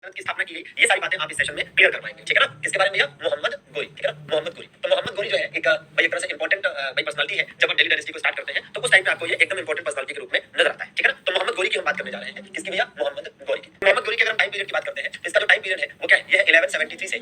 सल्तनत की स्थापना की गई, ये सारी बातें आप इस सेशन में क्लियर कर पाएंगे, ठीक है ना। किसके बारे में भैया? मोहम्मद गोरी, ठीक है ना, मोहम्मद गोरी। तो मोहम्मद गोरी जो है एक भाई एक तरह से इंपॉर्टेंट भाई पर्सनालिटी है। जब आप दिल्ली डायनेस्टी को स्टार्ट करते हैं तो उस टाइम पे आपको ये एकदम इंपॉर्टेंट पर्सनालिटी के रूप में नजर आता है, ठीक है ना। तो मोहम्मद गोरी की हम बात करने जा रहे हैं। किसकी भैया? मोहम्मद गोरी की। मोहम्मद गोरी की अगर हम टाइम पीरियड की बात करते हैं, इसका जो टाइम पीरियड है वो क्या है? ये है 1173 से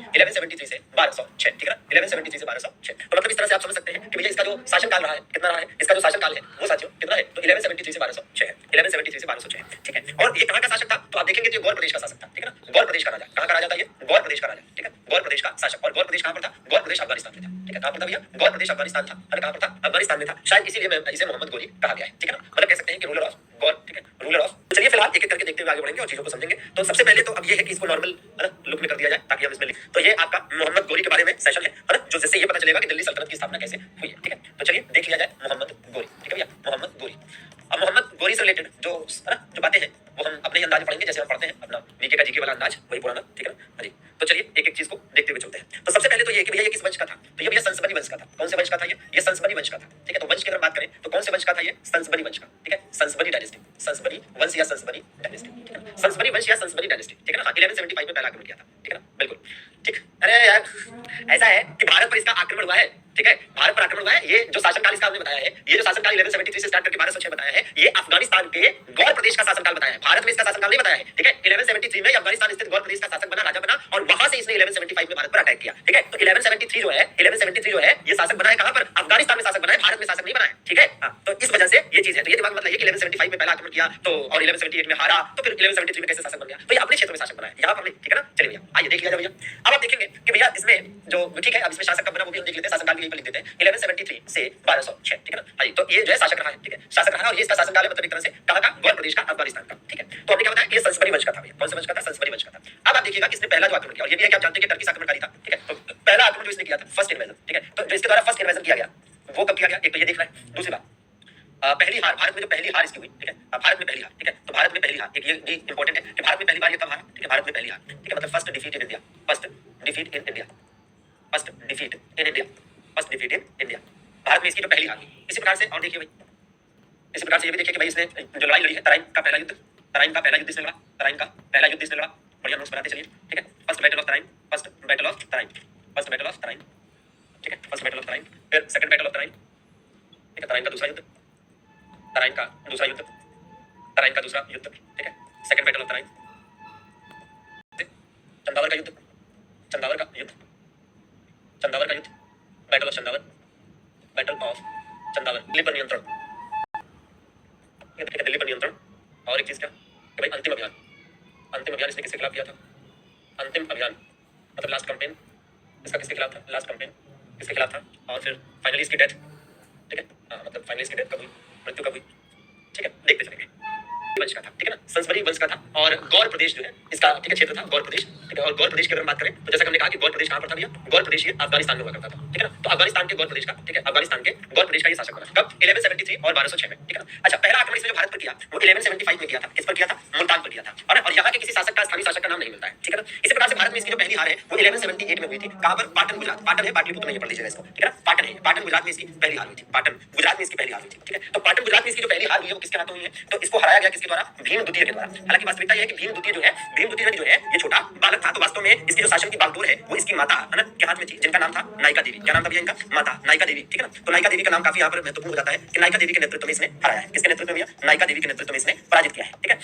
1206, ठीक है ना, 1173 से 1206। तो मतलब इस तरह से आप समझ सकते हैं कि भैया इसका जो शासनकाल रहा है कितना रहा है, इसका जो शासनकाल है वो साथियों कितना है? तो 1173 से 1206 है, 1173 से 1206 है, ठीक है। और ये कहां का शासक था? तो आप देखेंगे कि गौर प्रदेश का शासक था, ठीक है ना। गौर प्रदेश का राजा। कहां का राजा था ये? गौर प्रदेश का राजा, ठीक है, गौर प्रदेश का शासक। और गौर प्रदेश कहां पर था? गौर प्रदेश अफगानिस्तान में था, ठीक है। कहां पर था भैया? गौर प्रदेश अफगानिस्तान था। और कहां पर था? अफगानिस्तान में था। शायद इसीलिए इसे मोहम्मद गोरी कहा गया है, ठीक है ना। मतलब कह सकते हैं कि रूलर ऑफ गौर, ठीक है, रूलर ऑफ। तो चलिए फिलहाल एक एक करके देखते हुए आगे बढ़ेंगे और चीजों को समझेंगे। तो सबसे पहले तो अब ये है कि इसको नॉर्मल लुक में कर दिया जाए ताकि हम इसमें लिख। तो ये आपका मोहम्मद गोरी के बारे में सेशन है ना, जो जिससे ये पता चलेगा कि दिल्ली सल्तनत की स्थापना कैसे हुई है, ठीक है। तो चलिए देख लिया जाए मोहम्मद गोरी, ठीक है भैया, मोहम्मद गोरी। अब मोहम्मद गोरी से रिलेटेड जो है ना जो बातें हैं वो हम अपने ही अंदाज में पढ़ेंगे, जैसे हम पढ़ते हैं अपना वीके का जीके वाला अंदाज, वही पुराना, ठीक है ना। हाँ जी। तो चलिए एक एक चीज को देखते हुए चलते हैं। तो सबसे पहले तो ये कि भैया ये किस वंश का था? तो ये भैया संसबरी वंश का था। कौन से वंश का था ये? संसबरी वंश का था, ठीक है। तो वंश की अगर बात करें तो कौन से वंश का था ये? संसबरी वंश का, ठीक है, संसबरी डायनेस्टी, संसबरी वंश या संसबरी डायनेस्टी, ठीक है, संसबरी वंश या संसबरी डायनेस्टी, ठीक है ना। 1175 में पहला आक्रमण किया था, ठीक है ना, बिल्कुल ठीक। अरे यार ऐसा है कि भारत पर इसका आक्रमण हुआ है, ठीक है, भारत पर आक्रमण हुआ है। ये जो शासनकाल इसका हमने बताया है, ये जो शासनकाल 1173 से स्टार्ट करके 1206 बताया है, ये अफगानिस्तान के गौर प्रदेश का शासनकाल बताया है, भारत में इसका शासनकाल नहीं बताया है, ठीक है। 1173 में अफगानिस्तान स्थित गौर प्रदेश का शासक बना, राजा बना, और वहां से इसने 1175 में भारत पर अटैक किया, ठीक है। तो 1173 जो है, 1173 जो है ये शासक बना है कहां पर? अफगानिस्तान में शासक बना है, भारत में शासक नहीं बना है, ठीक है। तो इस वजह से ये चीज है। तो ये दिमाग में मतलब ये कि 1175 में पहला आक्रमण किया तो और 1178 में हारा, तो फिर 1173 में कैसे शासक बन गया? तो ये अपने क्षेत्र में शासक बना है, यहां पर नहीं, ठीक है ना। चलिए भैया आइए देख लिया जाए भैया। अब आप देखेंगे कि भैया इसमें जो ठीक है, अब इसमें शासक कब बना वो भी हम देख लेते हैं, शासनकाल भी यहीं पर लिख देते हैं 1173 से 1206, ठीक है ना। हाँ जी। तो ये जो है शासक रहा है, ठीक है, शासक रहा है। और ये इसका शासनकाल है मतलब एक तरह से कहां का? गौर प्रदेश का, अफगानिस्तान का, ठीक है। तो हमने क्या बताया? ये संसबरी वंश का था भैया। कौन सा वंश का था? संसबरी वंश का था। अब आप देखिएगा किसने पहला जो आक्रमण किया, और ये भी है कि आप जानते हैं कि टर्की आक्रमणकारी था, ठीक है। तो पहला आक्रमण जो इसने किया था, फर्स्ट इन्वेजन, ठीक है। तो जो इसके द्वारा फर्स्ट इन्वेजन किया गया वो कब किया गया? एक तो ये देखना है। दूसरी बात पहली हार, भारत में जो पहली हार इसकी हुई, ठीक है, भारत में पहली हार, ठीक है। तो भारत में पहली हार, एक ये इंपॉर्टेंट है कि भारत में पहली बार ये कब हारा, ठीक है, भारत में पहली हार, ठीक है, मतलब first defeat in India, first defeat in India, first defeat in India, first defeat in India, Bharat में इसकी जो पहली हार। इसी प्रकार से और देखिए भाई, इसी प्रकार से ये भी देखिए कि भाई इसने जो लड़ाई लड़ी है, तराइन का पहला युद्ध, तराइन का पहला युद्ध इसने लड़ा, तराइन का पहला युद्ध इसने लड़ा। बढ़िया नोट्स बनाते चलिए, ठीक है। First battle of Tarain, first battle of Tarain, first battle of Tarain, ठीक है, फर्स्ट बैटल ऑफ तराइन। फिर सेकंड बैटल ऑफ तराइन, ठीक है, तराइन का दूसरा युद्ध, तराइन का दूसरा युद्ध, तराइन का दूसरा युद्ध, ठीक है, second battle of Tarain. Chandawar का युद्ध, चंदावर का युद्ध, चंदावर का युद्ध, battle of Chandawar, battle of Chandawar, Delhi पर नियंत्रण, ठीक है, दिल्ली पर नियंत्रण। और एक चीज क्या कि भाई अंतिम अभियान, अंतिम अभियान इसने किसके खिलाफ किया था? अंतिम अभियान मतलब लास्ट कैंपेन इसका किसके खिलाफ था? लास्ट कैंपेन किसके खिलाफ था? और फिर फाइनली इसकी डेथ, ठीक है, मतलब फाइनली इसकी डेथ कब हुई, मृत्यु कब हुई, ठीक है, देखते चलेंगे। वंश का था, ठीक है ना, संसबरी वंश का था। और गौर प्रदेश जो है इसका, ठीक है, क्षेत्र था गौर प्रदेश, ठीक है। और गौर प्रदेश की अगर बात करें तो जैसा हमने कहा कि गौर प्रदेश कहां पर था भैया? गौर प्रदेश ये अफगानिस्तान में हुआ करता था, ठीक है ना। तो अफगानिस्तान के गौर प्रदेश का, ठीक है, अफगानिस्तान के गौर प्रदेश का ये शासक बना कब? 1173 और 1206 में, ठीक है ना। अच्छा, पहला आक्रमण इसने जो भारत पर किया वो 1175 में किया था। किस पर किया था? मुल्तान पर किया था। और यहाँ के किसी शासक का, स्थानीय शासक का नाम नहीं मिलता है, ठीक है ना। इसी प्रकार से भारत में इसकी जो पहली हार है वो 1178 में हुई थी। कहां पर? पाटन, गुजरात। पाटन है, पाटलिपुत्र नहीं है, पढ़ लीजिएगा इसको, ठीक है ना। पाटन है, पाटन गुजरात में इसकी पहली हार हुई थी। पाटन गुजरात में इसकी पहली हार हुई थी, ठीक है। तो पाटन गुजरात में इसकी जो पहली हार हुई है वो किसके हाथों हुई है? तो इसको हराया गया किसके द्वारा? भीम द्वितीय के द्वारा। हालांकि वास्तविकता यह है कि भीम द्वितीय जो है, भीम द्वितीय जो है ये छोटा बालक था। तो वास्तव में इसकी जो शासन की बागडोर है वो इसकी माता है ना के हाथ में थी, जिनका नाम था नायिका देवी। क्या नाम था भैया इनका? माता नायिका देवी, ठीक है ना। तो नायिका देवी का नाम काफी यहाँ पर महत्वपूर्ण हो जाता है कि नायिका देवी के नेतृत्व में इसने हराया है। किसके नेतृत्व में? नायिका देवी के नेतृत्व में इसने पराजित किया है, ठीक है।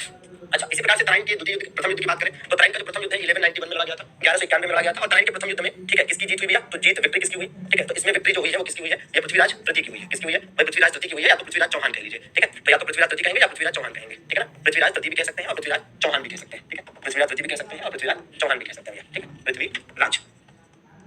अच्छा, इसी प्रकार से तराइन के द्वितीय युद्ध, प्रथम युद्ध की बात करें तो तराइन का जो प्रथम युद्ध है 1191 में लड़ा गया था, 1191 में लड़ा गया था। और तराइन के प्रथम युद्ध में, ठीक है, किसकी जीत हुई भैया? तो जीत, विक्ट्री किसकी हुई, ठीक है। तो इसमें विक्ट्री जो हुई है वो किसकी हुई है? ये पृथ्वीराज तृतीय की हुई है। किसकी हुई है भाई? पृथ्वीराज तृतीय की हुई है, या तो पृथ्वीराज चौहान कह लीजिए, ठीक है। तो या तो पृथ्वीराज तृतीय कहेंगे या पृथ्वीराज चौहान कहेंगे, ठीक है ना। पृथ्वीराज तृतीय भी कह सकते हैं और पृथ्वीराज चौहान भी कह सकते हैं, ठीक है। पृथ्वीराज तृतीय भी कह सकते हैं और पृथ्वीराज चौहान भी कह सकते हैं, ठीक है, पृथ्वीराज,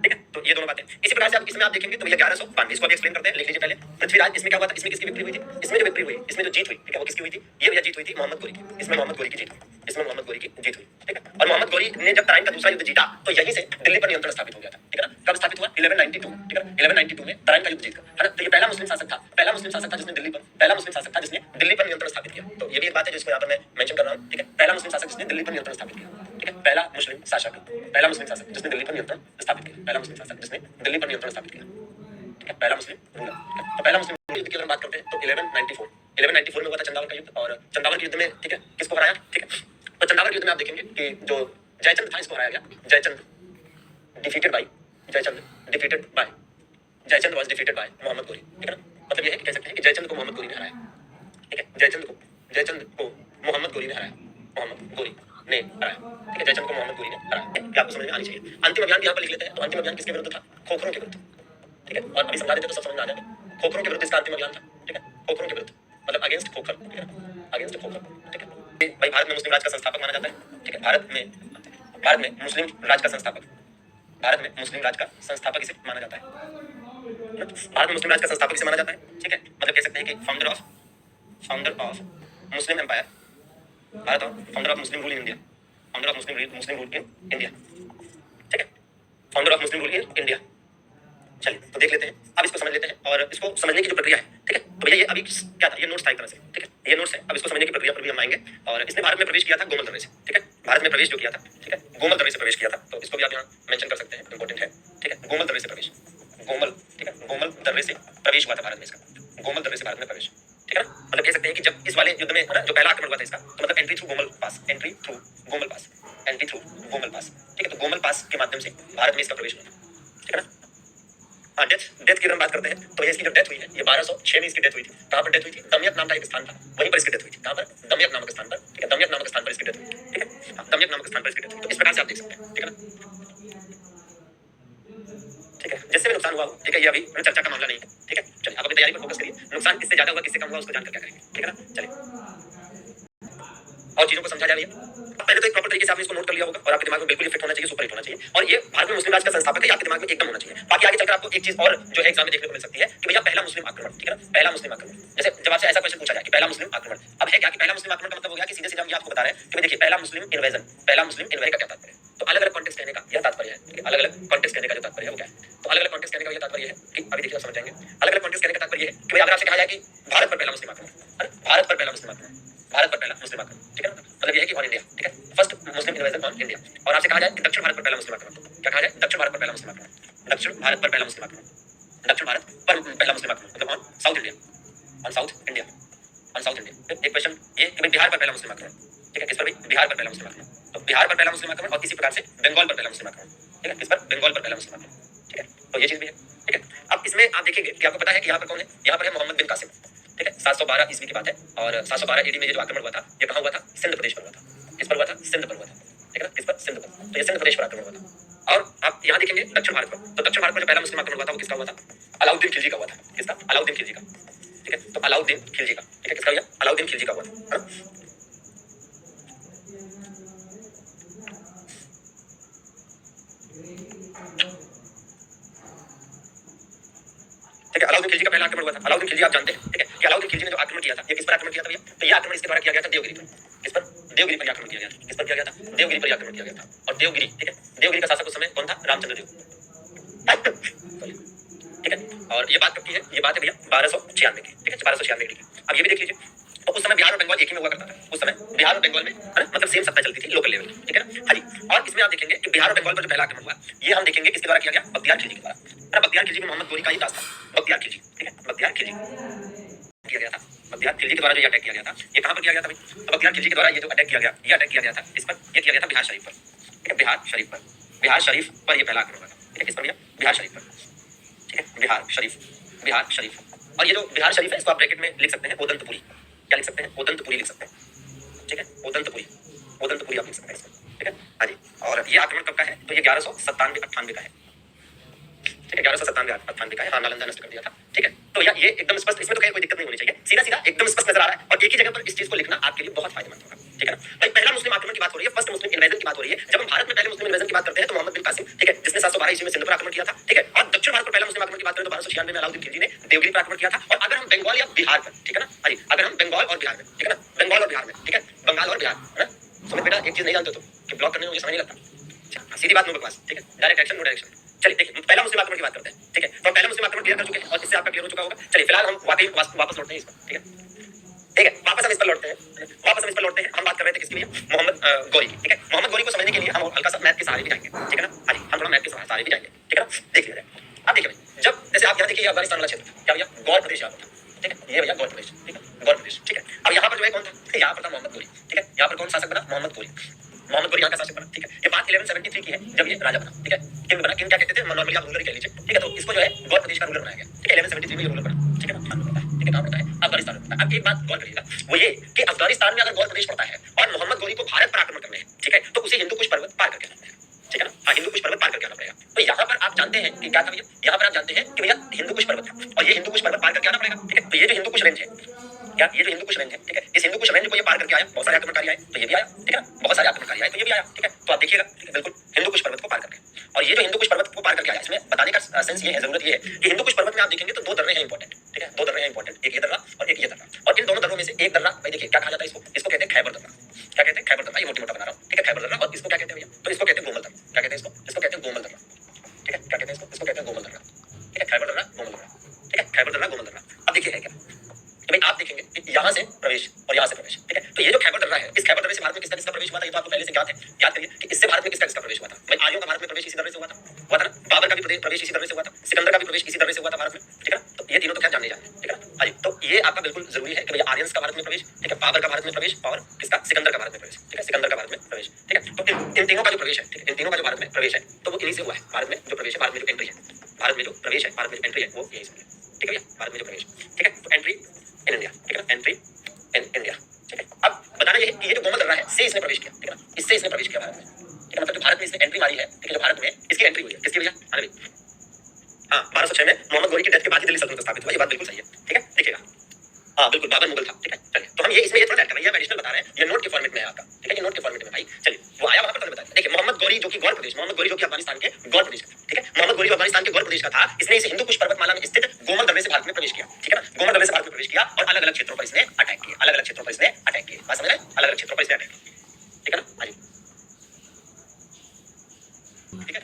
ठीक है। तो ये दोनों बातें इसी प्रकार से आप इसमें आप देखेंगे तो भैया 1192 इसको अभी एक्सप्लेन करते हैं, लिख लीजिए पहले। पृथ्वीराज, इसमें क्या हुआ था? इसमें किसकी विक्ट्री हुई थी? इसमें जो विक्ट्री हुई, इसमें जो जीत हुई, ठीक है, वो किसकी हुई थी? ये भैया जीत हुई थी मोहम्मद गोरी की। इसमें मोहम्मद गोरी की जीत हुई, इसमें मोहम्मद गोरी की जीत हुई, ठीक है। और मोहम्मद गोरी ने जब तराइन का दूसरा युद्ध जीता तो यहीं से दिल्ली पर नियंत्रण स्थापित हो गया था, ठीक है ना। कब स्थापित हुआ? 1192, ठीक है, 1192 में तराइन का युद्ध जीतकर, है ना। तो ये पहला मुस्लिम शासक था, पहला मुस्लिम शासक था जिसने दिल्ली पर, पहला मुस्लिम शासक था जिसने दिल्ली पर नियंत्रण स्थापित किया। तो ये भी एक बात है जिसको यहाँ पर मैं मेंशन कर रहा हूँ, ठीक है। पहला मुस्लिम शासक जिसने दिल्ली पर नियंत्रण स्थापित किया, ठीक है, पहला मुस्लिम शासक, पहला मुस्लिम शासक जिसने दिल्ली पर नियंत्रण स्थापित किया, पहला मुस्लिम शासक जिसने दिल्ली पर नियंत्रण स्थापित किया, ठीक है, पहला मुस्लिम रूलर। तो पहला मुस्लिम युद्ध की अगर बात करते हैं तो 1194 में हुआ था चंदावर का युद्ध। और चंदावर के युद्ध में, ठीक है, किसको हराया, ठीक है। तो चंदावर के युद्ध में आप देखेंगे कि जो जयचंद था, इसको हराया गया। Jaichand defeated by, Jaichand defeated by, Jaichand was defeated by Mohammad Ghori, ठीक है ना। मतलब ये है कि कह सकते हैं कि जयचंद को मोहम्मद गोरी ने हराया, ठीक है। जयचंद को मोहम्मद गोरी ने हराया, मोहम्मद गोरी ने हराया, ठीक है। जयचंद को मोहम्मद गोरी ने हराया, कि आपको समझ में आनी चाहिए। अंतिम अभियान भी यहाँ पर लिख लेते हैं। तो अंतिम अभियान किसके विरुद्ध था? खोखरों के विरुद्ध, ठीक है। और अभी समझा देते तो सब समझ में आ जाएगा। खोखरों के विरुद्ध इसका अंतिम अभियान था, ठीक है। खोखरों के विरुद्ध मतलब अगेंस्ट खोखर, ठीक है, अगेंस्ट खोखर, ठीक है। भाई भारत में मुस्लिम राज का संस्थापक माना जाता है, ठीक है। भारत में मुस्लिम राज का संस्थापक, भारत में मुस्लिम राज का संस्थापक इसे माना जाता है, भारत में मुस्लिम राज का संस्थापक इसे माना जाता है, ठीक है। मतलब कह सकते हैं कि founder of Muslim empire Bharat और founder of Muslim rule in India, founder of Muslim rule in India, ठीक है। Founder of Muslim rule in India. चलिए तो देख लेते हैं, अब इसको समझ लेते हैं और इसको समझने की जो प्रक्रिया है, ठीक है। तो भैया ये अभी क्या था, ये नोट्स था एक तरह से, ठीक है, ये नोट्स है। अब इसको समझने की प्रक्रिया पर भी हम आएंगे। और इसने भारत में प्रवेश किया था गोमल दर्रे से, ठीक है। भारत में प्रवेश जो किया था, ठीक है, गोमल दर्रे से प्रवेश किया था। तो इसको भी आप यहाँ मेंशन कर सकते हैं, इंपॉर्टेंट है, ठीक है। गोमल दर्रे से प्रवेश, गोमल, ठीक है, गोमल दर्रे से प्रवेश हुआ था भारत में इसका, गोमल दर्रे से भारत में प्रवेश, ठीक है ना। मतलब कह सकते हैं कि जब इस वाले युद्ध में है ना, जो पहला आक्रमण हुआ था इसका, तो मतलब एंट्री थ्रू गोमल पास, एंट्री थ्रू गोमल पास, एंट्री थ्रू गोमल पास, ठीक है। तो गोमल पास के माध्यम से भारत में इसका प्रवेश हुआ था, ठीक है ना। हाँ, डेथ की अगर हम बात करते हैं तो इसकी जो डेथ हुई है, ये 1206 में इसकी डेथ हुई थी। कहाँ पर डेथ हुई थी? दमयत नाम का एक स्थान था, वहीं पर इसकी डेथ हुई थी। कहाँ पर? दमयत नामक स्थान पर, ठीक है। दमयत नामक स्थान पर इसकी डेथ हुई, ठीक है। हाँ, दमयत नामक स्थान पर इसकी डेथ हुई। तो इस प्रकार से आप देख सकते हैं, ठीक है ना, ठीक है। जिससे भी नुकसान हुआ हो, ठीक है, ये अभी चर्चा का मामला नहीं है, ठीक है। चलिए आप अपनी तैयारी पर फोकस करिए। नुकसान किससे ज्यादा हुआ, किससे कम हुआ, उसको जानकर क्या करेंगे, ठीक है ना। चलिए और चीजों को समझा जाए। पहले तो एक प्रॉपर तरीके से आपने इसको नोट कर लिया होगा और आपके दिमाग में बिल्कुल फिट होना चाहिए, सुपर हिट होना चाहिए। और ये भारत में मुस्लिम राज का संस्थापक है, आपके दिमाग में एकदम होना चाहिए। बाकी आगे चलकर आपको एक चीज और जो है एग्जाम में देखने को मिल सकती है कि भैया पहला मुस्लिम आक्रमण, ठीक है ना, पहला मुस्लिम आक्रमण। जैसे जब आपसे ऐसा क्वेश्चन पूछा जाए कि पहला मुस्लिम आक्रमण, अब है क्या कि पहला मुस्लिम आक्रमण का मतलब हो गया कि सीधे सीधे हम ये आपको बता रहे हैं कि देखिए पहला मुस्लिम इन्वेजन, पहला मुस्लिम इन्वेजन का क्या तात्पर्य है। तो अलग अलग कॉन्टेक्स्ट कहने का यह तात्पर्य है, अलग अलग कॉन्टेक्स्ट कहने का जो तात्पर्य है वो क्या है। तो अलग अलग कॉन्टेक्स्ट कहने का यह तात्पर्य है कि अभी देखिए आप समझ जाएंगे। अलग अलग कॉन्टेक्स्ट कहने का तात्पर्य है कि भाई अगर आपसे कहा जाए कि भारत पर पहला मुस्लिम आक्रमण, भारत पर पहला मुस्लिम आक्रमण, भारत पर पहला मुस्लिम आक्रमण, ठीक है ना, मतलब ये है कि ऑन इंडिया, ठीक है, first Muslim invasion on India. और आपसे कहा जाए कि दक्षिण भारत पर पहला मुस्लिम आक्रमण, क्या कहा जाए? दक्षिण भारत पर पहला मुस्लिम आक्रमण, दक्षिण भारत पर पहला मुस्लिम आक्रमण, दक्षिण भारत पर पहला मुस्लिम आक्रमण मतलब on south India, on south India, on south India. एक क्वेश्चन ये कि बिहार पर पहला मुस्लिम आक्रमण, ठीक है, किस पर भी? बिहार पर पहला मुस्लिम आक्रमण। तो बिहार पर पहला मुस्लिम आक्रमण और इसी प्रकार से बंगाल पर पहला मुस्लिम आक्रमण, ठीक है, किस पर? बंगाल पर पहला मुस्लिम आक्रमण, ठीक है। तो ये चीज भी है, ठीक है। अब इसमें आप देखेंगे कि आपको पता है कि यहाँ पर कौन है, यहाँ पर है मोहम्मद बिन कासिम, ठीक है। 712 ईस्वी की बात है और 712 ईडी में ये जो आक्रमण हुआ था ये कहाँ हुआ था? सिंध प्रदेश पर हुआ था। किस पर हुआ था? सिंध पर हुआ था, ठीक है ना, किस पर? सिंध पर। तो ये सिंध प्रदेश पर आक्रमण हुआ था। और आप यहाँ देखेंगे दक्षिण भारत पर, तो दक्षिण भारत में जो पहला मुस्लिम आक्रमण हुआ था वो किसका हुआ था? अलाउद्दीन खिलजी का हुआ था। किसका? अलाउद्दीन खिलजी का, ठीक है। तो अलाउद्दीन खिलजी का, ठीक है, किसका हुआ? अलाउद्दीन खिलजी का हुआ था, ठीक है। अलाउद्दीन खिलजी का पहला आक्रमण हुआ था। अलाउद्दीन खिलजी आप जानते हैं, ठीक है, कि अलाउद्दीन खिलजी ने जो आक्रमण किया था ये किस पर आक्रमण किया था भैया? तो ये आक्रमण इसके द्वारा किया गया था देवगिरी पर। किस पर? देवगिरी पर आक्रमण किया गया था। किस पर किया गया था? देवगिरी पर आक्रमण किया गया था। और देवगिरी, ठीक है, देवगिरी का शासक उस समय कौन था? रामचंद्र देव, ठीक है। और ये बात कब की है? ये बात है भैया 1296 की, ठीक है, 1296 की। अब ये भी देख लीजिए, तो उस समय बिहार और बंगाल एक ही में हुआ करता था। उस समय बिहार और बंगाल में है ना, मतलब सेम सत्ता चलती थी लोकल लेवल की, ठीक है ना। हाँ जी। और इसमें आप देखेंगे कि बिहार और बंगाल पर जो पहला आक्रमण हुआ ये हम देखेंगे किसके द्वारा किया गया? बख्तियार खिलजी के द्वारा, है ना। बख्तियार खिलजी में मोहम्मद गोरी का ही दास था, बख्तियार खिलजी, ठीक है, बख्तियार खिलजी किया गया था। बख्तियार खिलजी के द्वारा जो अटैक किया गया था ये कहाँ पर किया गया था भाई? बख्तियार खिलजी के द्वारा ये जो अटैक किया गया, ये अटैक किया गया था इस पर, ये किया गया था बिहार शरीफ पर, ठीक है, बिहार शरीफ पर, बिहार शरीफ पर ये पहला आक्रमण हुआ था, ठीक है, किस पर भैया? बिहार शरीफ पर, ठीक है, बिहार शरीफ, बिहार शरीफ। और ये जो बिहार शरीफ है इसको आप ब्रैकेट में लिख सकते हैं ओदंतपुरी, क्या लिख सकते हैं? ओदंतपुरी लिख सकते हैं, ठीक है, ओदंतपुरी, ओदंतपुरी आप लिख सकते हैं इसको, ठीक है। हाँ जी। और ये आक्रमण कब का है? तो ये 1197-98 का है, ठीक है, 1197-98 का है। हाँ, नालंदा नष्ट कर दिया था, ठीक है। तो ये एकदम स्पष्ट, इसमें तो कोई दिक्कत नहीं होनी चाहिए, सीधा सीधा एकदम स्पष्ट नजर आ रहा है और एक ही जगह पर इस चीज को लिखना आपके लिए बहुत फायदेमंद होगा, ठीक है ना भाई। पहला मुस्लिम आक्रमण की बात हो रही है, फर्स्ट मुस्लिम इन्वेजन की बात हो रही है। जब हम भारत में पहले मुस्लिम इन्वेजन की बात करते हैं तो मोहम्मद बिन कासिम, ठीक है, जिसने 712 ईस्वी में सिंध पर आक्रमण किया था, ठीक है। और दक्षिण भारत पर पहला मुस्लिम आक्रमण की बात करें तो 1296 में अलाउद्दीन खिलजी ने देवगिरी पर आक्रमण किया था। और अगर हम बंगाल या बिहार पर, ठीक है ना, हाँ जी, अगर हम बंगाल और बिहार में, ठीक है ना, बंगाल और बिहार में, ठीक है, बंगाल और बिहार, है ना। सुमित बेटा एक चीज नहीं जानते हो कि ब्लॉक करने में मुझे समय नहीं लगता, सीधी बात, नो बकवास, ठीक है, डायरेक्ट एक्शन नो डायरेक्शन। चलिए देखिए पहला मुस्लिम आक्रमण की बात करते हैं, ठीक है। तो पहला मुस्लिम आक्रमण क्लियर कर चुके हैं और इससे आपका क्लियर हो चुका होगा। चलिए फिलहाल हम वाकई वापस लौटते हैं इस पर, ठीक है, ठीक है, वापस हम इस पर लौटते हैं, वापस हम इस पर लौटते हैं। हम बात कर रहे थे किसके लिए? मोहम्मद गोरी की, ठीक है। मोहम्मद गोरी को समझने के लिए हम हल्का सा मैथ के सहारे भी जाएंगे, ठीक है ना। हाँ जी, हम थोड़ा मैथ के सहारे भी जाएंगे, ठीक है ना। देख लिया जाए। अब देखिए भाई, जब जैसे आप यहाँ देखिए अफगानिस्तान वाला क्षेत्र क्या भैया? गौर प्रदेश यहाँ पर था, ठीक है, ये भैया गौर प्रदेश, ठीक है, गौर प्रदेश, ठीक है। अब यहाँ पर जो है कौन था? यहाँ पर था मोहम्मद गोरी, ठीक है। यहाँ पर कौन शासक बना? मोहम्मद गोरी, मोहम्मद गोरी यहाँ का शासक बना, ठीक है। ये बात 1173 की है, जब ये राजा बना, ठीक है, किंग बना। किंग क्या कहते थे, नॉर्मली आप रूलर ही कह लीजिए, ठीक है। तो इसको जो है गौड़ प्रदेश का रूलर बनाया गया, ठीक है। 1173 में ये रूलर बना, ठीक है ना। ठीक है, कहाँ पड़ता है? अफगानिस्तान में पड़ता है। अब एक बात गौर करिएगा, वो ये कि अफगानिस्तान में अगर गौड़ प्रदेश पड़ता है और मोहम्मद गौरी को भारत पर आक्रमण करने हैं, ठीक है, तो उसे हिंदू कुश पर्वत पार करके आना पड़ेगा, ठीक है ना। हाँ, हिंदू कुश पर्वत पार करके आना पड़ेगा। तो यहाँ पर आप जानते हैं कि क्या था भैया, यहाँ पर आप जानते हैं कि भैया हिंदू कुश पर्वत था और ये हिंदू कुश पर्वत पार करके आना पड़ेगा, ठीक है। तो ये जो हिंदू कुश रेंज है, क्या ये जो हिंदू कुश रेंज है, ठीक है, इस हिंदू कुश रेंज को ये पार करके आया, बहुत सारे आक्रमणकारी आए तो ये भी आया, ठीक है ना, बहुत सारे आक्रमणकारी आए तो ये भी आया, ठीक है। तो आप देखिएगा, ठीक है, बिल्कुल हिंदू कुश पर्वत को पार करके। और ये जो हिंदू कुश पर्वत को पार करके आया, इसमें बताने का सेंस ये है, जरूरत ये है कि हिंदू कुश पर्वत में आप देखेंगे तो दो दर्रे हैं इंपॉर्टेंट, ठीक है, दो दर्रे हैं इंपॉर्टेंट, एक ये दर्रा और एक ये दर्रा। और इन दोनों दर्रों में से एक दर्रा भाई देखिए क्या कहा जाता है, इसको कहते हैं खैबर दर्रा। क्या कहते हैं? खैबर दर्रा। ये मोटा बना रहा हूँ, ठीक है, खैबर दर्रा। और इसको क्या कहते हैं भैया? तो इसको कहते हैं गोमल दर्रा। क्या कहते हैं इसको कहते हैं गोमल दर्रा, ठीक है। क्या कहते हैं इसको कहते हैं गोमल दर्रा, ठीक है। खैबर दर्रा, गोमल दर्रा, ठीक है, खैबर दर्रा, गोमल दर्रा। अब देखिए है क्या, तो भाई आप देखेंगे यहाँ से प्रवेश और यहाँ से प्रवेश, ठीक है। तो ये जो खैबर दर्रा है, इस खैबर दर्रे से भारत में किसका किसका प्रवेश हुआ था, ये तो आपको पहले से ज्ञात है। याद करिए कि इससे भारत में किसका किसका प्रवेश हुआ था। भाई आर्यों का भारत में प्रवेश इसी दर्रे से हुआ था ना। बाबर का भी प्रवेश इसी दर्रे से हुआ था, सिकंदर का भी प्रवेश इसी दर्रे से हुआ था भारत में, ठीक है। तो ये तीनों तो क्या जानने जाते हैं, ठीक है। हाँ जी, तो ये आपका बिल्कुल जरूरी है कि भैया आर्यंस का भारत में प्रवेश, ठीक है, बाबर का भारत में प्रवेश और किसका, सिकंदर का भारत में प्रवेश, ठीक है, सिकंदर का भारत में प्रवेश, ठीक है। तो इन तीनों का जो प्रवेश है, ठीक है, इन तीनों का जो भारत में प्रवेश है तो वो इन्हीं से हुआ है। भारत में जो प्रवेश है, भारत में जो एंट्री है, भारत में जो प्रवेश है, भारत में जो एंट्री है वो यही से, ठीक है भैया, भारत में जो प्रवेश, ठीक है। तो एंट्री इन इंडिया, ठीक है ना, एंट्री इन इंडिया, ठीक है। अब बताना ये है कि ये जो गोमल दर्रा है से इसने प्रवेश किया, ठीक है ना, इससे इसने प्रवेश किया भारत में, ठीक है। मतलब जो भारत में इसने एंट्री मारी है, ठीक है, जो भारत में इसकी एंट्री हुई है, किसकी भैया, अरे हाँ 1206 में मोहम्मद गौरी की डेथ के बाद ही दिल्ली सल्तनत स्थापित हुआ। ये बात बिल्कुल सही है, ठीक है, देखिएगा। हाँ बिल्कुल, बाबर मुगल था, ठीक है। चलिए, तो हम ये इसमें ये थोड़ा ऐड कर रहे हैं, एडिशनल बता रहे हैं, ये नोट के फॉर्मेट में है आपका, ठीक है, ये नोट के फॉर्मेट में भाई। चलिए, वो आया वहां पर, बताइए। देखिए मोहम्मद गौरी जो कि गौड़ प्रदेश, मोहम्मद गौरी जो कि अफगानिस्तान के गौड़ प्रदेश का, ठीक है, मोहम्मद गौरी अफगानिस्तान के गौड़ प्रदेश का था। इसने इस हिंदू कुश पर्वतमाला में स्थित गोमल दर्रे से भारत में प्रवेश किया, ठीक है ना, गोमल दर्रे से भारत में प्रवेश किया और अलग अलग क्षेत्रों पर इसने अटैक किया, अलग अलग क्षेत्रों पर इसने अटैक किया। बात समझ रहे हैं? अलग अलग क्षेत्रों पर इसने अटैक किया, ठीक है ना। हाँ जी, ठीक है,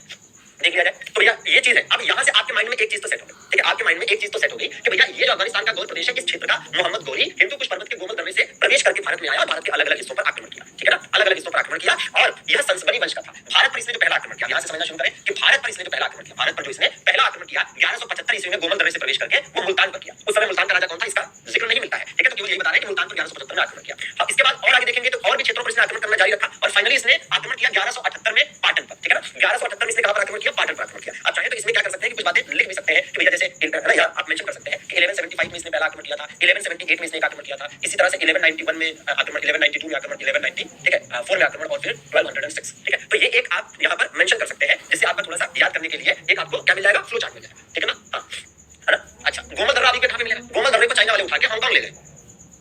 देख लिया जाए तो भैया ये चीज है। अब यहाँ से आपके माइंड में एक चीज तो सेट हो गई, ठीक है, आपके माइंड में एक चीज तो सेट हो गई कि भैया ये जो अफगानिस्तान का गौड़ प्रदेश है, इस क्षेत्र का मोहम्मद गौरी हिंदू कुश पर्वत के गोमल दर्रे से प्रवेश करके भारत में आया और भारत के अलग अलग हिस्सों पर आक्रमण किया, ठीक है ना, अलग अलग हिस्सों पर आक्रमण किया। और यह संसबनी वंश का था। भारत पर इसने जो पहला आक्रमण किया, यहाँ से समझना शुरू करें कि भारत पर इसने जो पहला आक्रमण किया, भारत पर जो इसने पहला आक्रमण किया 1175 ईस्वी में गोमल दर्रे से प्रवेश करके वो मुल्तान पर किया। उस समय मुल्तान का राजा कौन था इसका जिक्र नहीं मिलता है, ठीक है, तो केवल यही बता रहे हैं कि मुल्तान पर 1175 में आक्रमण किया। अब इसके बाद और आगे देखेंगे तो और भी क्षेत्रों पर इसने आक्रमण करना जारी रखा और फाइनली इसने आक्रमण किया 1178 में पाटन पर, ठीक है ना। 1178 में इसने कहां पर आक्रमण किया, पाटन पर आक्रमण किया। आप चाहे तो इसमें क्या कर सकते हैं कि कुछ बातें लिख भी सकते हैं कि भैया जैसे ना, या आप मेंशन कर सकते हैं कि 1175 में इसने पहला आक्रमण किया था, 1178 में इसने एक आक्रमण किया था, इसी तरह से 1191 में आक्रमण, 1192 में आक्रमण, 1190, ठीक है, 4 में आक्रमण और फिर 1206, ठीक है। तो ये एक आप यहां पर मेंशन कर सकते हैं, जिससे आपका थोड़ा सा याद करने के लिए एक आपको क्या मिल जाएगा, फ्लो चार्ट मिल जाएगा, ठीक है ना। हाँ, है ना। अच्छा, गोमल दर्रा अभी कहां पे मिलेगा? गोमल दर्रे को चाइना वाले उठा के हांगकांग ले गए।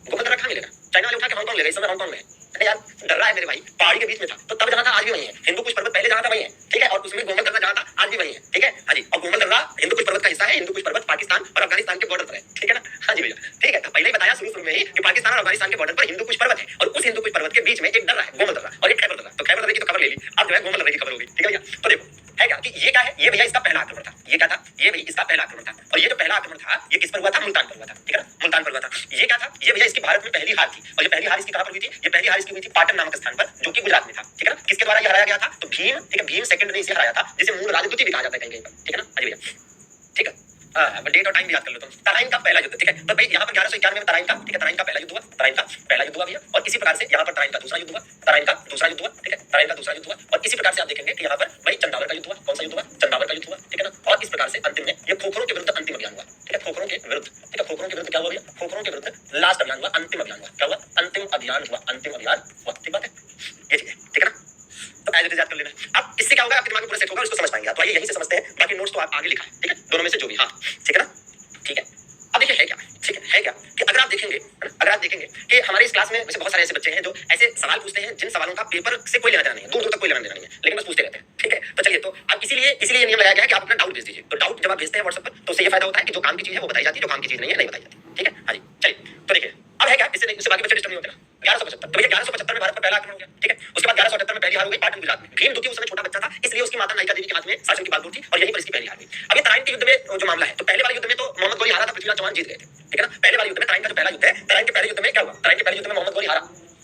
गोमल दर्रा कहां मिलेगा? चाइना वाले उठा के हांगकांग ले गए, इस समय हांगकांग में है। अरे यार दर्रा है मेरे भाई, पहाड़ी के बीच में था, तो तब जहां था आज भी वही है। हिंदू कुश पर्वत पहले जहां था वही है, ठीक है, और उसमें गोमल दर्रा जहां था आज भी वही है, ठीक है। हाँ जी, और गोमल दर्रा हिंदू कुश पर्वत का हिस्सा है। हिंदू कुश पर्वत पाकिस्तान और अफगानिस्तान के बॉर्डर पर है, ठीक है ना। हाँ जी भैया, ठीक है, तो पहले ही बताया शुरू में ही कि पाकिस्तान और अफगानिस्तान के बॉर्डर पर हिंदू कुश पर्वत है और उस हिंदू कुश पर्वत के बीच में एक दर्रा है, गोमल दर्रा, और एक खैबर दर्रा। तो खैबर दर्रे की तो खबर ले ली, अब जो है गोमल दर्रे की खबर होगी, ठीक है भैया। तो देखो है क्या कि ये क्या है, ये भैया इसका पहला आक्रमण था। ये क्या था? ये भैया इसका पहला आक्रमण था। और ये जो पहला आक्रमण था ये किस पर हुआ था? मुल्तान पर हुआ था, ठीक है ना, मुल्तान पर हुआ था। ये क्या था? ये भैया इसकी भारत में पहली हार थी। और ये पहली हार इसकी कहां पर हुई थी? ये पहली हार इसकी हुई थी पाटन नामक स्थान पर, जो कि गुजरात में था, ठीक है ना। किसके द्वारा ये हराया गया था? तो भीम, ठीक है, भीम सेकंड ने इसे हराया था, जिसे मूल राजदूती भी कहा जाता है कहीं कहीं पर, ठीक है ना। अजी भैया, ठीक है, हाँ डेट और टाइम भी याद कर लो तुम। तराइन का पहला युद्ध, ठीक है, तो भाई यहाँ पर 1191 में तराइन का, ठीक है, तराइन का पहला युद्ध हुआ, तराइन का पहला युद्ध हुआ भैया। और इसी प्रकार से यहाँ पर तराइन का दूसरा युद्ध हुआ, तराइन का दूसरा युद्ध हुआ, ठीक है, तराइन का दूसरा युद्ध हुआ। और इसी प्रकार से आप देखेंगे कि यहाँ पर भाई चंदावर का युद्ध हुआ। कौन सा युद्ध हुआ? चंदावर का युद्ध हुआ, ठीक है ना। और इस प्रकार से अंतिम में ये खोखरों के विरुद्ध अंतिम अभियान हुआ, ठीक है, खोखरों के विरुद्ध, ठीक है, खोखरों के विरुद्ध क्या हुआ भैया? खोखरों के विरुद्ध लास्ट अभियान हुआ, अंतिम अभियान हुआ। क्या हुआ? अंतिम अभियान हुआ, अंतिम अभियान हुआ, ठीक बात है, ये चीज है, ठीक है ना। तो एज इट इज याद कर लेना। अब इससे क्या होगा, आपके दिमाग में पूरा सेट होगा, उसको समझ पाएंगे। तो आइए यहीं से समझते हैं, बाकी नोट्स तो आप आगे लिखा है, ठीक है, दोनों में से जो भी, हाँ ठीक है ना, ठीक है। अब देखिए है क्या, ठीक है क्या कि अगर आप देखेंगे कि हमारे इस क्लास में वैसे बहुत सारे ऐसे बच्चे हैं जो ऐसे सवाल पूछते हैं जिन सवालों का पेपर से कोई लेना देना नहीं है, दूर दूर तक कोई लेना देना नहीं है, लेकिन बस पूछते रहते हैं, ठीक है। तो चलिए, तो अब इसीलिए ये नियम लगाया गया है कि आप अपना डाउट भेज दीजिए। तो डाउट जब आप भेजते हैं व्हाट्सएप पर, तो उससे ये फायदा होता है कि जो काम की चीज है वो बताई जाती है, जो काम की चीज नहीं है नहीं बताई जाती, ठीक है। हाँ जी, चलिए, तो देखिए अब है क्या, इससे बाकी बच्चे डिस्टर्ब नहीं होते ना। 1175, तो भैया 1175 में भारत पर पहला आक्रमण हो गया, ठीक है। उसके बाद 1178 में पहली हार हो गई पाटन गुजरात में। भीम द्वितीय उस समय छोटा बच्चा था, इसलिए उसकी माता नायिका देवी के हाथ में शासन की बहादुर थी और यहीं पर इसकी पहली हार हुई। अब ये तराइन के युद्ध में जो मामला है, तो पहले वाले युद्ध में तो मोहम्मद गौरी हारा था, पृथ्वीराज चौहान जीत गए थे, ठीक है ना। पहले वाले युद्ध में तराइन का जो पहला युद्ध है, तराइन के पहले युद्ध में क्या हुआ? तराइन के पहले युद्ध में मोहम्मद गौरी हारा,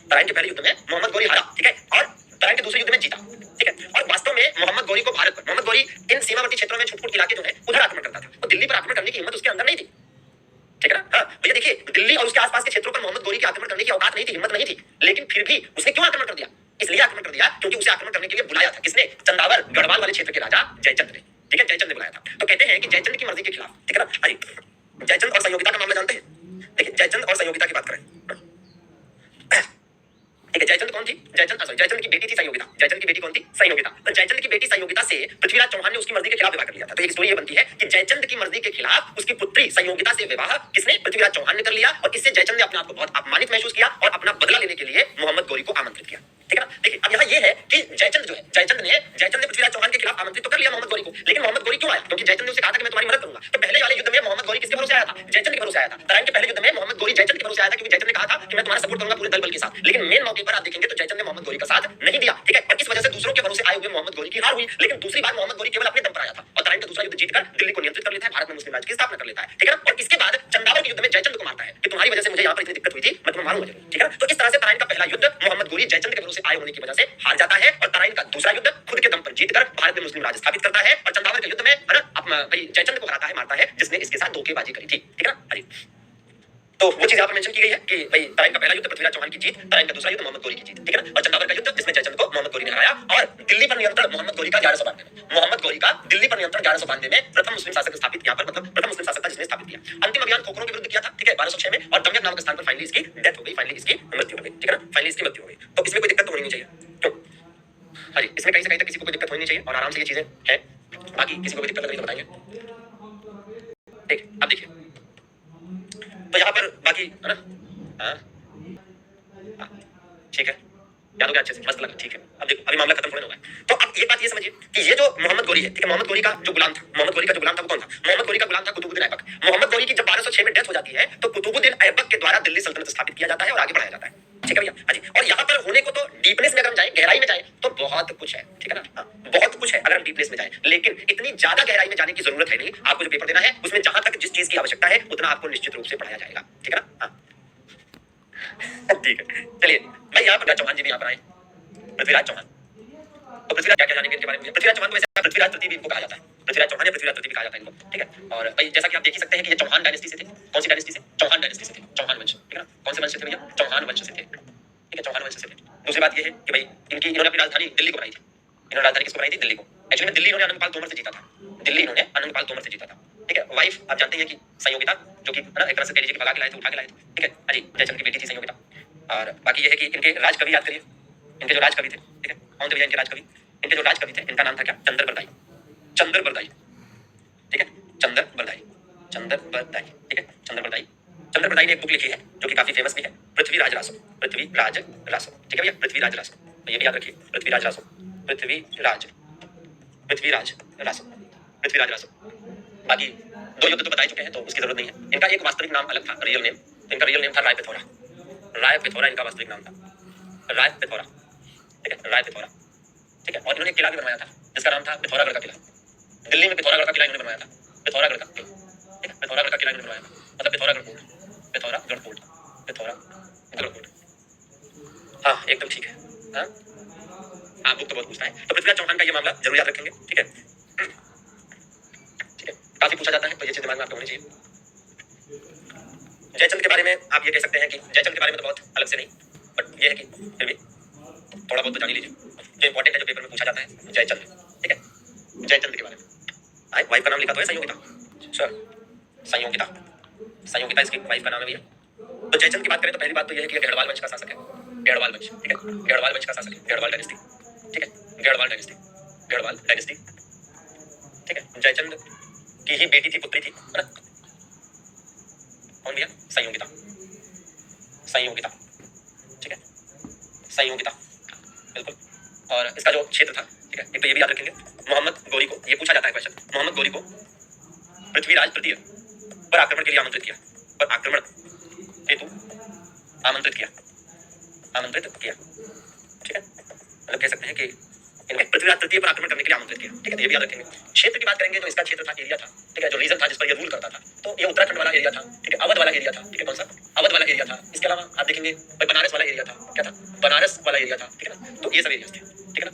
तराइन के पहले युद्ध में मोहम्मद गौरी हारा, ठीक है, और तराइन के दूसरे युद्ध में जीता, ठीक है। और वास्तव में मोहम्मद गौरी को भारत पर, मोहम्मद गौरी इन सीमावर्ती क्षेत्रों में छुटपुट इलाके जो है उधर आक्रमण करता था, वो दिल्ली पर आक्रमण करने की हिम्मत उसके अंदर नहीं थी, ठीक है ना। हाँ भैया देखिए, दिल्ली और उसके आसपास के क्षेत्रों पर मोहम्मद गौरी के आक्रमण करने की औकात नहीं थी, हिम्मत नहीं थी, लेकिन फिर भी उसने क्यों आक्रमण कर दिया? इसलिए आक्रमण कर दिया क्योंकि उसे आक्रमण करने के लिए बुलाया था किसने? चंदावर गढ़वाल वाले क्षेत्र के राजा जयचंद ने। ठीक है, जयचंद ने बुलाया था। तो कहते हैं कि जयचंद की मर्जी के खिलाफ, ठीक है ना, अरे जयचंद और संयोगिता का मामला जानते हैं? देखिए जयचंद और संयोगिता की बात करें, ठीक है, जयचंद कौन थी? जयचंद की बेटी थी संयोगिता। जयचंद की बेटी कौन थी? संयोगिता। तो जयचंद की बेटी संयोगिता से पृथ्वीराज चौहान ने उसकी मर्जी के खिलाफ विवाह कर लिया था। तो एक स्टोरी ये बनती है कि जयचंद की मर्जी के खिलाफ उसकी पुत्री संयोगिता से विवाह किसने? पृथ्वीराज चौहान ने कर लिया और इससे जयचंद ने अपने आप को बहुत अपमानित महसूस किया और अपना बदला लेने के लिए मोहम्मद गौरी को आमंत्रित किया। ठीक है ना? देखिए अब यहाँ ये है कि जयचंद जो है, जयचंद ने पृथ्वीराज चौहान के खिलाफ आमंत्रित तो कर लिया मोहम्मद गौरी को, लेकिन मोहम्मद गौरी क्यों आया? क्योंकि जयचंद ने उसे कहा था कि मैं तुम्हारी मदद करूंगा। तो पहले वाले युद्ध में मोहम्मद गौरी किसके भरोसे आया था? जयचंद के भरोसे आया था। तराइन के पहले युद्ध में मोहम्मद गौरी जयचंद के भरोसे आया था क्योंकि जयचंद ने कहा था कि मैं तुम्हारा सपोर्ट करूंगा पूरे दल बल के साथ। लेकिन मेन मौके पर आप देखेंगे तो जयचंद ने मोहम्मद गौरी का साथ नहीं दिया। ठीक है, और इस वजह से दूसरों के भरोसे आए हुए मोहम्मद गौरी की हार हुई। लेकिन दूसरी बार मोहम्मद गौरी केवल अपने दम पर आया था और तराइन का दूसरा युद्ध जीतकर दिल्ली को नियंत्रित कर लेता है, भारत में मुस्लिम राज्य की स्थापना कर लेता है। ठीक है ना? और इसके बाद चंदावर के युद्ध में जयचंद को मारता है कि तुम्हारी वजह से मुझे यहाँ पर इतनी दिक्कत हुई थी, मैं तुम्हें मारूंगा जरूर। ठीक है ना? तो इस तरह से तराइन का पहला युद्ध मोहम्मद गौरी जयचंद के भरोसे आए होने की वजह से हार जाता है और तराइन का दूसरा युद्ध खुद के दम पर जीतकर भारत में मुस्लिम राज्य स्थापित करता है और चंदावर के युद्ध में है ना भाई जयचंद को हराता है, मारता है, जिसने इसके साथ धोखेबाजी करी थी। ठीक है ना? अरे तो वो चीज यहाँ पर मेंशन की गई है कि भाई तराइन का पहला युद्ध पृथ्वीराज चौहान की जीत, तराइन का दूसरा युद्ध मोहम्मद गौरी की जीत। ठीक है ना? और चंदावर का युद्ध जिसमें जयचंद को मोहम्मद गौरी ने हराया और दिल्ली पर नियंत्रण मोहम्मद गौरी का 1192 में, मोहम्मद गौरी का दिल्ली पर नियंत्रण 1192 में प्रथम मुस्लिम शासक स्थापित, यहाँ पर मतलब प्रथम मुस्लिम शासक था जिसने स्थापित किया। अंतिम अभियान खोखरों के विरुद्ध किया था। ठीक है, 1206 में और दमयक नामक स्थान पर फाइनली इसकी डेथ हो गई, फाइनली इसकी मृत्यु हो गई। ठीक है ना? फाइनली इसकी मृत्यु हो गई। तो इसमें कोई दिक्कत तो होनी नहीं चाहिए। क्यों? हाँ जी, इसमें कहीं से कहीं तक किसी को कोई दिक्कत होनी नहीं चाहिए और आराम से ये चीजें हैं। बाकी किसी को भी दिक्कत लगे तो बताएंगे। ठीक, अब देखिए तो यहाँ पर बाकी है ना, हाँ ठीक है, याद हो गया अच्छे से, मस्त लगा। ठीक है, अब देखो अभी मामला खत्म थोड़ा होगा। तो अब एक बात ये समझिए कि ये जो मोहम्मद गौरी है, ठीक है, मोहम्मद गौरी का जो गुलाम था, मोहम्मद गौरी का जो गुलाम था वो कौन था? मोहम्मद गौरी का गुलाम था कुतुबुद्दीन ऐबक। मोहम्मद गौरी की जब 1206 में डेथ हो जाती है तो कुतुबुद्दीन ऐबक के द्वारा दिल्ली सल्तनत स्थापित किया जाता है और आगे बढ़ाया जाता है। ठीक है भैया, हाँ जी। और यहाँ पर होने को तो डीपनेस में अगर हम जाए, गहराई में जाए तो बहुत कुछ है। ठीक है ना? हाँ, बहुत कुछ है अगर हम डीपनेस में जाए, लेकिन इतनी ज्यादा गहराई में जाने की जरूरत है नहीं। आपको जो पेपर देना है उसमें जहां तक जिस चीज की आवश्यकता है उतना आपको निश्चित रूप से पढ़ाया जाएगा। ठीक है ना? हाँ ठीक है, चलिए भाई यहाँ पर चौहान जी भी यहाँ पर आए, पृथ्वीराज चौहान। तो पृथ्वीराज क्या क्या जानेंगे इनके बारे में? पृथ्वीराज चौहान को वैसे पृथ्वीराज तृतीय भी इनको कहा जाता है, पृथ्वीराज चौहान या पृथ्वीराज तृतीय भी कहा जाता है इनको। ठीक है, और भाई जैसा कि आप देख ही सकते हैं कि ये चौहान डायनेस्टी से थे। कौन सी डायनेस्टी से? चौहान डायनेस्टी से थे, चौहान वंश। ठीक है ना? कौन से वंश से थे भैया? चौहान वंश से थे। ठीक है, चौहान वंश से थे। दूसरी बात ये है कि भाई इन्होंने अपनी राजधानी दिल्ली को बनाई थी। इन्होंने राजधानी किसको बनाई थी? दिल्ली को। एक्चुअली में दिल्ली इन्होंने आनंदपाल तोमर से जीता था, दिल्ली इन्होंने आनंदपाल तोमर से जीता था। ठीक है, वाइफ आप जानते हैं कि संयोगिता, जो कि है ना एक तरह से कह लीजिए कि भगा के लाए थे, उठा के लाए थे। ठीक है, हाँ जी, जयचंद की बेटी थी संयोगिता। और बाकी ये है कि इनके राजकवि याद करिए, इनके जो राजकवि थे, ठीक है, कौन थे भैया इनके राजकवि? इनके जो राजकवि थे इनका नाम था क्या? चंद्र बरदाई, चंद्र बरदाई। ठीक है, चंद्र बरदाई, चंद्र बरदाई। ठीक है, चंद्र बरदाई। चंद्र बरदाई ने एक बुक लिखी है जो कि काफी फेमस भी है, पृथ्वीराज रासो, पृथ्वीराज रासो। ठीक है भैया, पृथ्वीराज रासो, तो ये भी याद रखिए, पृथ्वीराज रासो, पृथ्वीराज, पृथ्वीराज रासो, पृथ्वीराज रासो। बाकी दो युद्ध तो बता चुके हैं तो उसकी जरूरत नहीं है। इनका एक वास्तविक नाम अलग था, रियल नेम। इनका रियल नेम था राय पिथौरा, राय पिथौरा इनका वास्तविक नाम था, राय पिथौरा। ठीक है, राय पिथौरा। ठीक है, और इन्होंने एक किला भी बनवाया था जिसका नाम था पिथौरागढ़ का किला। दिल्ली में पिथौरागढ़ का किला इन्होंने बनवाया था, पिथौरागढ़ का किला। ठीक है, पिथौरागढ़ का किला इन्होंने बनवाया था, मतलब Pithoragarh fort, Pithoragarh fort, Pithoragarh fort. हाँ एकदम ठीक है। हाँ हाँ, बुक तो बहुत पूछता है। तो पृथ्वीराज चौहान का ये मामला जरूर याद रखेंगे। ठीक है, ठीक है, काफी पूछा जाता है तो ये चीज दिमाग में आपको होनी चाहिए। जयचंद के बारे में आप ये कह सकते हैं कि जयचंद के बारे में तो बहुत अलग से नहीं, बट ये है कि फिर भी थोड़ा बहुत तो जान ही लीजिए जो इंपॉर्टेंट है, जो पेपर में पूछा जाता है जयचंद। ठीक है, जयचंद के बारे में वाइफ का नाम लिखा तो है संयोगिता, सर संयोगिता, संयोगिता इसकी वाइफ का नाम है भैया। तो जयचंद की बात करें तो पहली बात तो यह है कि गढ़वाल वंश का शासक है, गढ़वाल वंश। ठीक है, गढ़वाल वंश का शासक है, गढ़वाल डायनेस्टी। ठीक है, गढ़वाल डायनेस्टी, गढ़वाल डायनेस्टी। ठीक है, जयचंद की ही बेटी थी, पुत्री थी, है ना, कौन भैया? संयोगिता, संयोगिता। ठीक है, संयोगिता, बिल्कुल। और इसका जो क्षेत्र था, ठीक है, एक तो ये भी याद रखेंगे, मोहम्मद गौरी को, ये पूछा जाता है क्वेश्चन, मोहम्मद गौरी को पृथ्वीराज तृतीय पर आक्रमण के लिए आमंत्रित किया, पर आक्रमण हेतु आमंत्रित किया, आमंत्रित किया। ठीक है, मतलब कह सकते हैं कि इन्हें पृथ्वीराज तृतीय पर आक्रमण करने के लिए आमंत्रित किया। ठीक है, तो ये भी याद रखेंगे। क्षेत्र की बात करेंगे तो इसका क्षेत्र था, एरिया था। ठीक है, जो रीजन था जिस पर ये रूल करता था, तो ये उत्तराखंड वाला एरिया था। ठीक है, अवध वाला एरिया था। ठीक है, कौन सा? अवध वाला एरिया था। इसके अलावा आप देखेंगे बनारस वाला एरिया था। क्या था? बनारस वाला एरिया था। ठीक है ना, तो ये सब एरिया थे। ठीक है ना,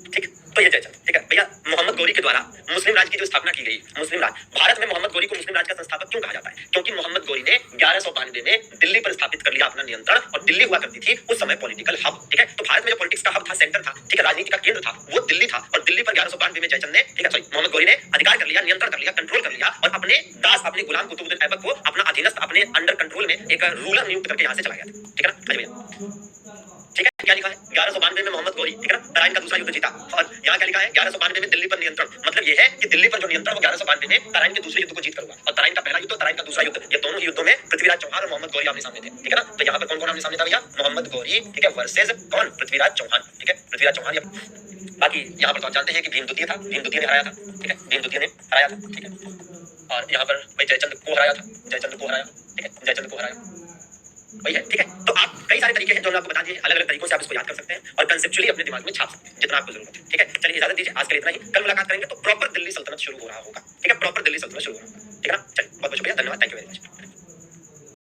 ठीक, तो ये जयचंद, ठीक है भैया। मोहम्मद गौरी के द्वारा मुस्लिम राज की जो स्थापना की गई, मुस्लिम राज, भारत में मोहम्मद गौरी को मुस्लिम राज का संस्थापक क्यों कहा जाता है? क्योंकि मोहम्मद गौरी ने 1192 में दिल्ली पर स्थापित कर लिया अपना नियंत्रण, और दिल्ली हुआ करती थी उस समय पॉलिटिकल हब, ठीक है। तो भारत में जो पॉलिटिक्स का हब था, सेंटर था, ठीक है, राजनीति का केंद्र था, वो दिल्ली था। और दिल्ली पर 1192 में जयचंद ने, ठीक है, सॉरी, मोहम्मद गौरी ने अधिकार कर लिया, नियंत्रण कर लिया, कंट्रोल कर लिया, और अपने दास, अपने गुलाम कुतुबुद्दीन ऐबक को अपना अधीनस्थ, अपने अंडर कंट्रोल में एक रूलर नियुक्त करके यहाँ से चला गया था, ठीक है ना। अच्छा भैया, ठीक है, क्या लिखा है? 1192 में मोहम्मद गौरी, ठीक है ना, तराइन का दूसरा युद्ध जीता। और यहाँ क्या लिखा है? 1192 में दिल्ली पर नियंत्रण, मतलब ये है कि दिल्ली पर जो नियंत्रण वो 1192 में तराइन के दूसरे युद्ध को जीत कर हुआ। और तराइन का पहला युद्ध और तराइन का दूसरा युद्ध, ये दोनों ही युद्धों में पृथ्वीराज चौहान और मोहम्मद गौरी आमने सामने थे, ठीक है ना। तो यहाँ पर कौन कौन आमने सामने था भैया? मोहम्मद गौरी, ठीक है, वर्सेज कौन? पृथ्वीराज चौहान, ठीक है, पृथ्वीराज चौहान। बाकी यहाँ पर तो आप जानते हैं कि भीम द्वितीय था, भीम द्वितीय ने हराया था, ठीक है, भीम द्वितीय ने हराया था, ठीक है। और यहाँ पर भाई जयचंद को हराया था, जयचंद को हराया, ठीक है, जयचंद को हराया वही है, ठीक है। तो आप कई सारे तरीके हैं जो मैं आपको बता दिए, अलग अलग तरीकों से आप इसको याद कर सकते हैं और कंसेप्चुअली अपने दिमाग में छाप सकते हैं जितना आपको जरूरत है, ठीक है। चलिए इजाजत दीजिए, आज के लिए इतना ही। कल मुलाकात करेंगे तो प्रॉपर दिल्ली सल्तनत शुरू हो रहा होगा, ठीक है, प्रॉपर दिल्ली सल्तनत शुरू हो रहा होगा, ठीक है ना। चलिए बहुत बहुत शुक्रिया, धन्यवाद, थैंक यू वेरी मच।